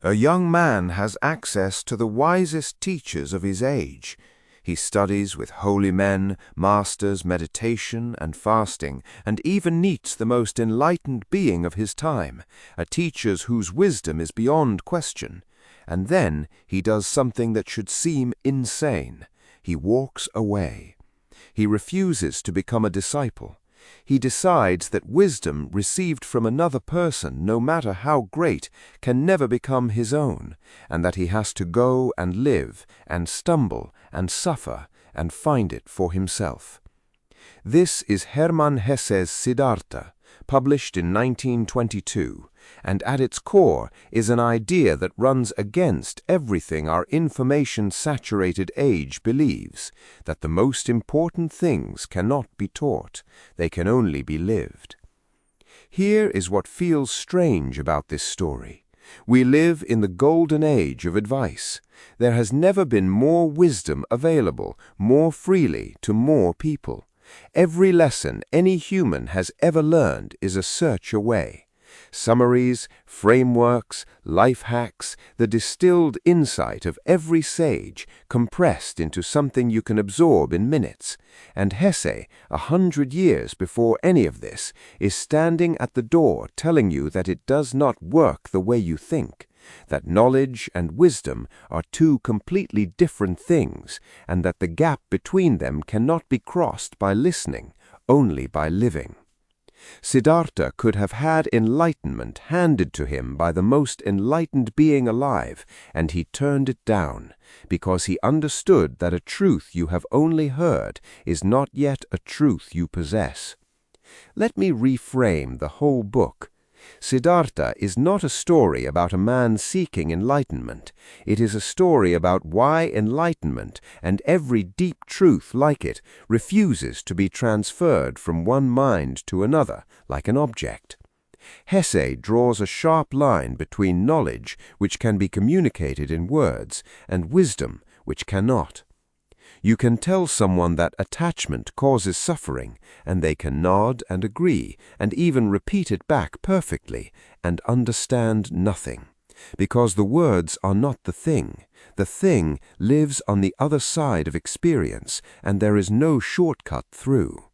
A young man has access to the wisest teachers of his age. He studies with holy men, masters meditation and fasting, and even meets the most enlightened being of his time, a teacher whose wisdom is beyond question. And then he does something that should seem insane. He walks away. He refuses to become a disciple. He decides that wisdom received from another person, no matter how great, can never become his own, and that he has to go and live and stumble and suffer and find it for himself. This is Hermann Hesse's Siddhartha, published in 1922, and at its core is an idea that runs against everything our information-saturated age believes, that the most important things cannot be taught, they can only be lived. Here is what feels strange about this story. We live in the golden age of advice. There has never been more wisdom available, more freely to more people. Every lesson any human has ever learned is a search away. Summaries, frameworks, life hacks, the distilled insight of every sage compressed into something you can absorb in minutes. And Hesse, 100 years before any of this, is standing at the door telling you that it does not work the way you think, that knowledge and wisdom are two completely different things, and that the gap between them cannot be crossed by listening, only by living. Siddhartha could have had enlightenment handed to him by the most enlightened being alive, and he turned it down, because he understood that a truth you have only heard is not yet a truth you possess. Let me reframe the whole book. Siddhartha is not a story about a man seeking enlightenment. It is a story about why enlightenment, and every deep truth like it, refuses to be transferred from one mind to another, like an object. Hesse draws a sharp line between knowledge, which can be communicated in words, and wisdom, which cannot. You can tell someone that attachment causes suffering, and they can nod and agree, and even repeat it back perfectly, and understand nothing. Because the words are not the thing. The thing lives on the other side of experience, and there is no shortcut through.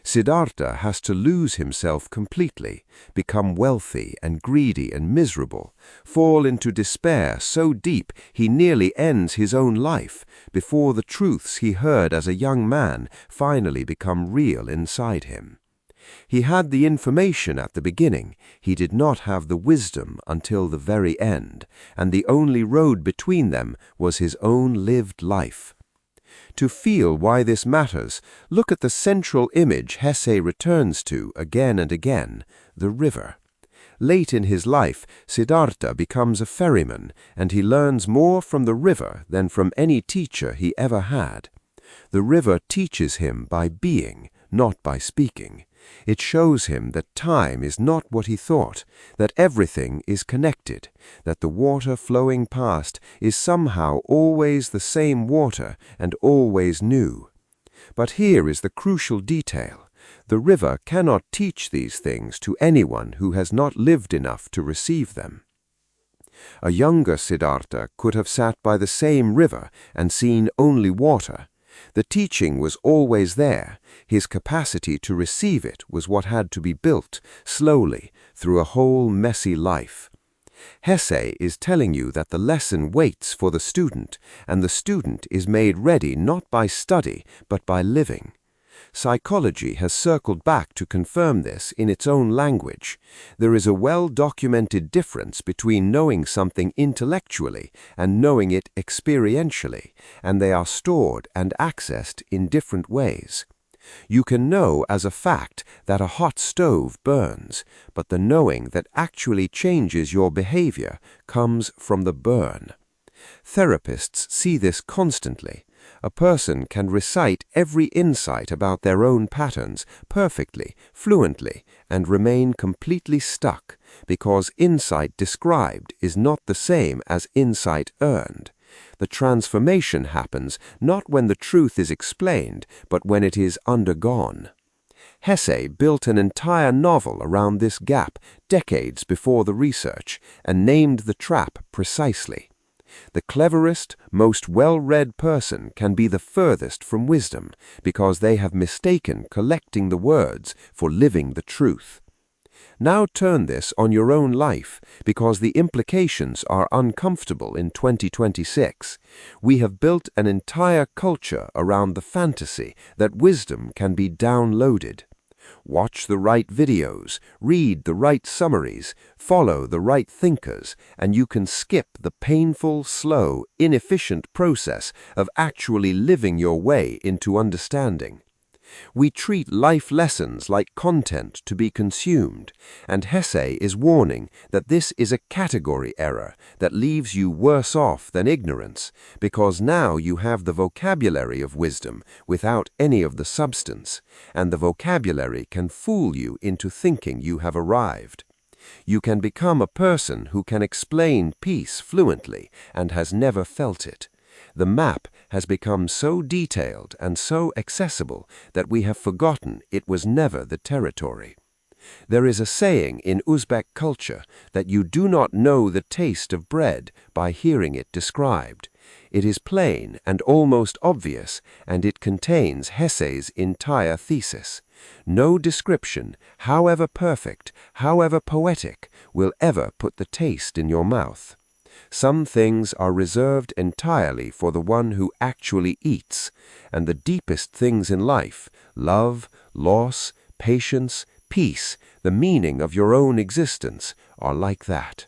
Siddhartha has to lose himself completely, become wealthy and greedy and miserable, fall into despair so deep he nearly ends his own life, before the truths he heard as a young man finally become real inside him. He had the information at the beginning, he did not have the wisdom until the very end, and the only road between them was his own lived life. To feel why this matters, look at the central image Hesse returns to again and again, the river. Late in his life, Siddhartha becomes a ferryman, and he learns more from the river than from any teacher he ever had. The river teaches him by being, not by speaking. It shows him that time is not what he thought, that everything is connected, that the water flowing past is somehow always the same water and always new. But here is the crucial detail. The river cannot teach these things to anyone who has not lived enough to receive them. A younger Siddhartha could have sat by the same river and seen only water. The teaching was always there. His capacity to receive it was what had to be built, slowly, through a whole messy life. Hesse is telling you that the lesson waits for the student, and the student is made ready not by study, but by living. Psychology has circled back to confirm this in its own language. There is a well-documented difference between knowing something intellectually and knowing it experientially, and they are stored and accessed in different ways. You can know as a fact that a hot stove burns, but the knowing that actually changes your behavior comes from the burn. Therapists see this constantly. A person can recite every insight about their own patterns perfectly, fluently, and remain completely stuck, because insight described is not the same as insight earned. The transformation happens not when the truth is explained, but when it is undergone. Hesse built an entire novel around this gap decades before the research and named the trap precisely. The cleverest, most well-read person can be the furthest from wisdom because they have mistaken collecting the words for living the truth. Now turn this on your own life because the implications are uncomfortable in 2026. We have built an entire culture around the fantasy that wisdom can be downloaded. Watch the right videos, read the right summaries, follow the right thinkers, and you can skip the painful, slow, inefficient process of actually living your way into understanding. We treat life lessons like content to be consumed, and Hesse is warning that this is a category error that leaves you worse off than ignorance, because now you have the vocabulary of wisdom without any of the substance, and the vocabulary can fool you into thinking you have arrived. You can become a person who can explain peace fluently and has never felt it. The map has become so detailed and so accessible that we have forgotten it was never the territory. There is a saying in Uzbek culture that you do not know the taste of bread by hearing it described. It is plain and almost obvious, and it contains Hesse's entire thesis. No description, however perfect, however poetic, will ever put the taste in your mouth. Some things are reserved entirely for the one who actually eats, and the deepest things in life, love, loss, patience, peace, the meaning of your own existence, are like that.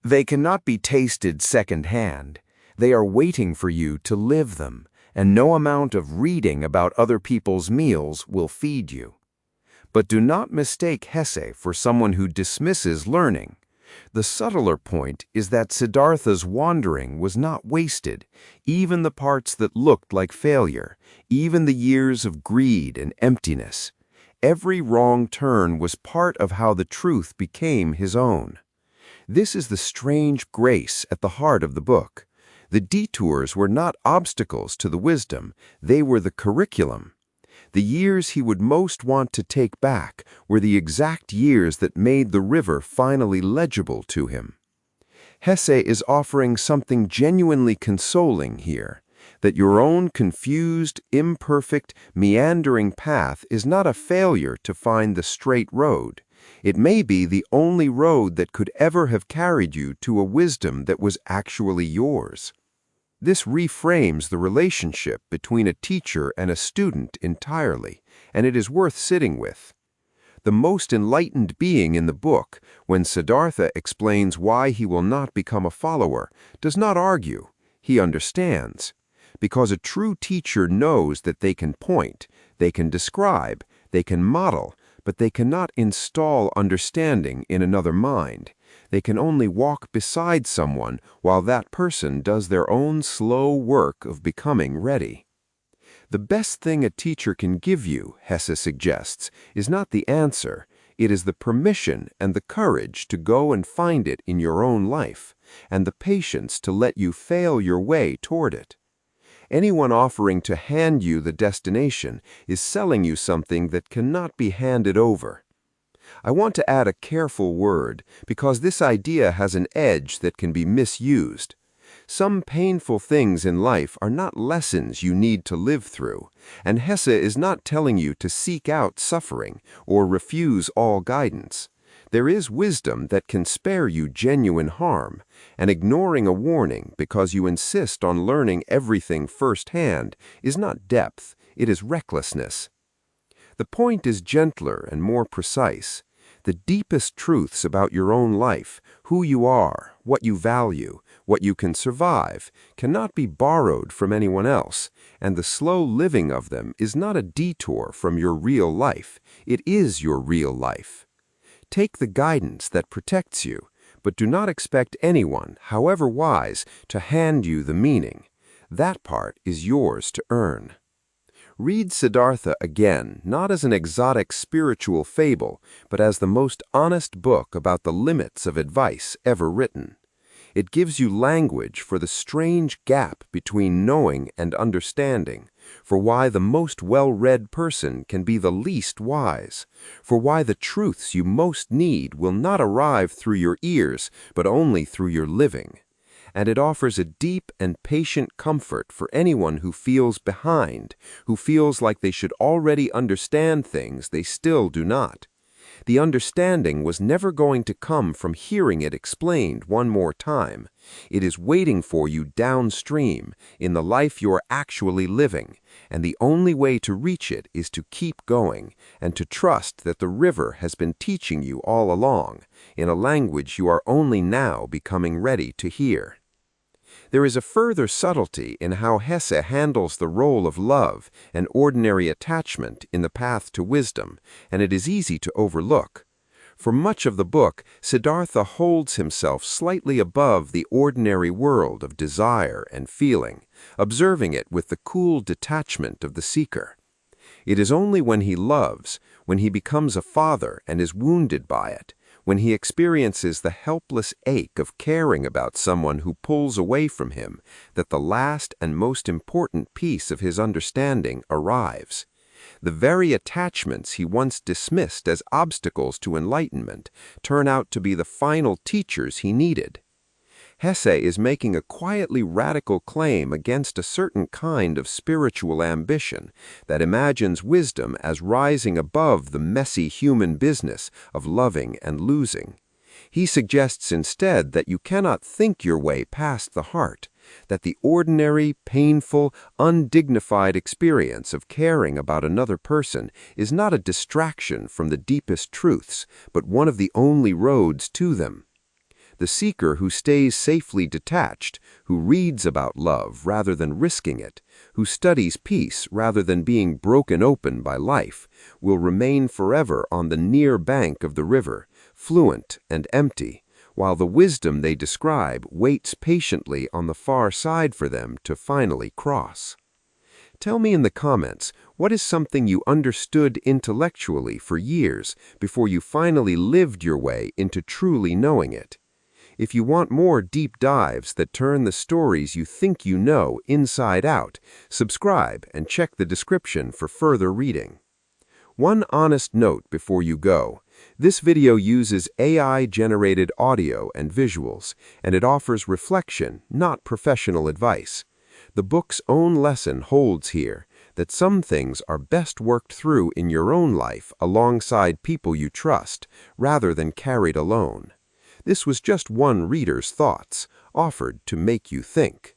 They cannot be tasted second-hand. They are waiting for you to live them, and no amount of reading about other people's meals will feed you. But do not mistake Hesse for someone who dismisses learning. The subtler point is that Siddhartha's wandering was not wasted, even the parts that looked like failure, even the years of greed and emptiness. Every wrong turn was part of how the truth became his own. This is the strange grace at the heart of the book. The detours were not obstacles to the wisdom, they were the curriculum. The years he would most want to take back were the exact years that made the river finally legible to him. Hesse is offering something genuinely consoling here, that your own confused, imperfect, meandering path is not a failure to find the straight road. It may be the only road that could ever have carried you to a wisdom that was actually yours. This reframes the relationship between a teacher and a student entirely, and it is worth sitting with. The most enlightened being in the book, when Siddhartha explains why he will not become a follower, does not argue. He understands. Because a true teacher knows that they can point, they can describe, they can model, but they cannot install understanding in another mind. They can only walk beside someone while that person does their own slow work of becoming ready. The best thing a teacher can give you, Hesse suggests, is not the answer. It is the permission and the courage to go and find it in your own life, and the patience to let you fail your way toward it. Anyone offering to hand you the destination is selling you something that cannot be handed over. I want to add a careful word because this idea has an edge that can be misused. Some painful things in life are not lessons you need to live through, and Hesse is not telling you to seek out suffering or refuse all guidance. There is wisdom that can spare you genuine harm, and ignoring a warning because you insist on learning everything firsthand is not depth, it is recklessness. The point is gentler and more precise. The deepest truths about your own life, who you are, what you value, what you can survive, cannot be borrowed from anyone else, and the slow living of them is not a detour from your real life. It is your real life. Take the guidance that protects you, but do not expect anyone, however wise, to hand you the meaning. That part is yours to earn. Read Siddhartha again, not as an exotic spiritual fable, but as the most honest book about the limits of advice ever written. It gives you language for the strange gap between knowing and understanding, for why the most well-read person can be the least wise, for why the truths you most need will not arrive through your ears, but only through your living. And it offers a deep and patient comfort for anyone who feels behind, who feels like they should already understand things they still do not. The understanding was never going to come from hearing it explained one more time. It is waiting for you downstream, in the life you are actually living, and the only way to reach it is to keep going, and to trust that the river has been teaching you all along, in a language you are only now becoming ready to hear. There is a further subtlety in how Hesse handles the role of love and ordinary attachment in the path to wisdom, and it is easy to overlook. For much of the book, Siddhartha holds himself slightly above the ordinary world of desire and feeling, observing it with the cool detachment of the seeker. It is only when he loves, when he becomes a father and is wounded by it, when he experiences the helpless ache of caring about someone who pulls away from him, that the last and most important piece of his understanding arrives. The very attachments he once dismissed as obstacles to enlightenment turn out to be the final teachers he needed. Hesse is making a quietly radical claim against a certain kind of spiritual ambition that imagines wisdom as rising above the messy human business of loving and losing. He suggests instead that you cannot think your way past the heart, that the ordinary, painful, undignified experience of caring about another person is not a distraction from the deepest truths, but one of the only roads to them. The seeker who stays safely detached, who reads about love rather than risking it, who studies peace rather than being broken open by life, will remain forever on the near bank of the river, fluent and empty, while the wisdom they describe waits patiently on the far side for them to finally cross. Tell me in the comments, what is something you understood intellectually for years before you finally lived your way into truly knowing it? If you want more deep dives that turn the stories you think you know inside out, subscribe and check the description for further reading. One honest note before you go. This video uses AI-generated audio and visuals, and it offers reflection, not professional advice. The book's own lesson holds here that some things are best worked through in your own life alongside people you trust, rather than carried alone. This was just one reader's thoughts, offered to make you think.